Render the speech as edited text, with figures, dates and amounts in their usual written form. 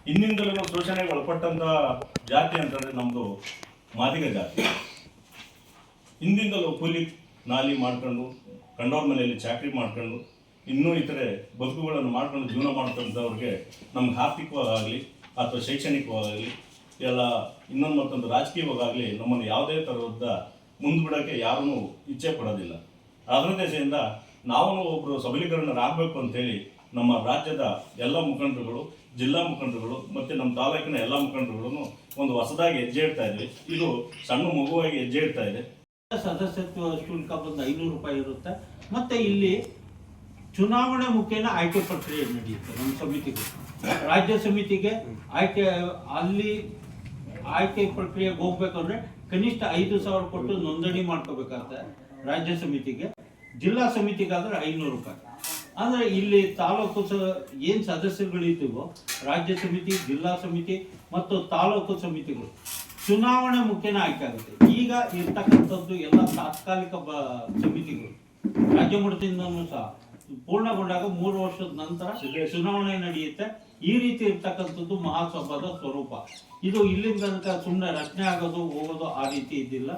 ಹಿಂದಿಂದಲೂ ಶೋಷಣೆಗೆ ಒಳಪಟ್ಟಂತ ಜಾತಿ ಅಂತಂದರೆ ನಮ್ಮದು ಮಾದಿಗ ಜಾತಿ. ಹಿಂದಿಂದಲೂ ಕೂಲಿ ನಾಲಿ ಮಾಡ್ಕೊಂಡು ಕಂಡವ್ರ ಮನೆಯಲ್ಲಿ ಚಾಕರಿ ಮಾಡ್ಕೊಂಡು ಇನ್ನೂ ಇತರೆ ಬದುಕುಗಳನ್ನು ಮಾಡ್ಕೊಂಡು ಜೀವನ ಮಾಡ್ಕೊಂಡವ್ರಿಗೆ ನಮ್ಗೆ ಆರ್ಥಿಕವಾಗಲಿ ಅಥವಾ ಶೈಕ್ಷಣಿಕವಾಗಲಿ ಎಲ್ಲ ಇನ್ನೊಂದು ಮತ್ತೊಂದು ರಾಜಕೀಯವಾಗಲಿ ನಮ್ಮನ್ನು ಯಾವುದೇ ಥರದ ಮುಂದ್ಬಿಡೋಕ್ಕೆ ಯಾರೂ ಇಚ್ಛೆ ಪಡೋದಿಲ್ಲ. ಅದರ ದೆಸೆಯಿಂದ ನಾವು ಒಬ್ಬರು ಸಬಲೀಕರಣರಾಗಬೇಕು ಅಂತೇಳಿ ನಮ್ಮ ರಾಜ್ಯದ ಎಲ್ಲ ಮುಖಂಡರುಗಳು, ಜಿಲ್ಲಾ ಮುಖಂಡರುಗಳು ಮತ್ತು ನಮ್ಮ ತಾಲೂಕಿನ ಎಲ್ಲ ಮುಖಂಡರುಗಳು ಒಂದು ಹೊಸದಾಗಿ ಹೆಜ್ಜೆ ಇಡ್ತಾ ಇದ್ವಿ. ಇದು ಸಣ್ಣ ಮಗುವಾಗಿ ಹೆಜ್ಜೆ ಇಡ್ತಾ ಇದೆ. ಸದಸ್ಯತ್ವ ಶುಲ್ಕ ಬಂದು 500 ರೂಪಾಯಿ ಇರುತ್ತೆ. ಮತ್ತೆ ಇಲ್ಲಿ ಚುನಾವಣೆ ಮುಖೇನ ಆಯ್ಕೆ ಪ್ರಕ್ರಿಯೆ ನಡೆಯುತ್ತೆ. ನಮ್ಮ ಸಮಿತಿಗೆ, ರಾಜ್ಯ ಸಮಿತಿಗೆ ಅಲ್ಲಿ ಆಯ್ಕೆ ಪ್ರಕ್ರಿಯೆಗೆ ಹೋಗ್ಬೇಕಂದ್ರೆ ಕನಿಷ್ಠ 5,000 ಕೊಟ್ಟು ನೋಂದಣಿ ಮಾಡ್ಕೋಬೇಕಾಗುತ್ತೆ ರಾಜ್ಯ ಸಮಿತಿಗೆ. ಜಿಲ್ಲಾ ಸಮಿತಿಗಾದ್ರೆ 500 ರೂಪಾಯಿ. ಅಂದರೆ ಇಲ್ಲಿ ತಾಲೂಕು ಏನು ಸದಸ್ಯರುಗಳಿದ್ದೀವೋ ರಾಜ್ಯ ಸಮಿತಿ, ಜಿಲ್ಲಾ ಸಮಿತಿ ಮತ್ತು ತಾಲೂಕು ಸಮಿತಿಗಳು ಚುನಾವಣೆ ಮುಖೇನ ಆಯ್ಕೆ ಆಗುತ್ತೆ. ಈಗ ಇರ್ತಕ್ಕಂಥದ್ದು ಎಲ್ಲ ತಾತ್ಕಾಲಿಕ ಸಮಿತಿಗಳು ರಾಜ್ಯ ಮಟ್ಟದಿಂದನೂ ಸಹ ಪೂರ್ಣಗೊಂಡಾಗ 3 ವರ್ಷದ ನಂತರ ಚುನಾವಣೆ ನಡೆಯುತ್ತೆ. ಈ ರೀತಿ ಇರ್ತಕ್ಕಂಥದ್ದು ಮಹಾಸಭಾದ ಸ್ವರೂಪ. ಇದು ಇಲ್ಲಿಂದ ತನಕ ಸುಮ್ಮನೆ ರಚನೆ ಆಗೋದು ಹೋಗೋದು ಆ ರೀತಿ ಇದ್ದಿಲ್ಲ.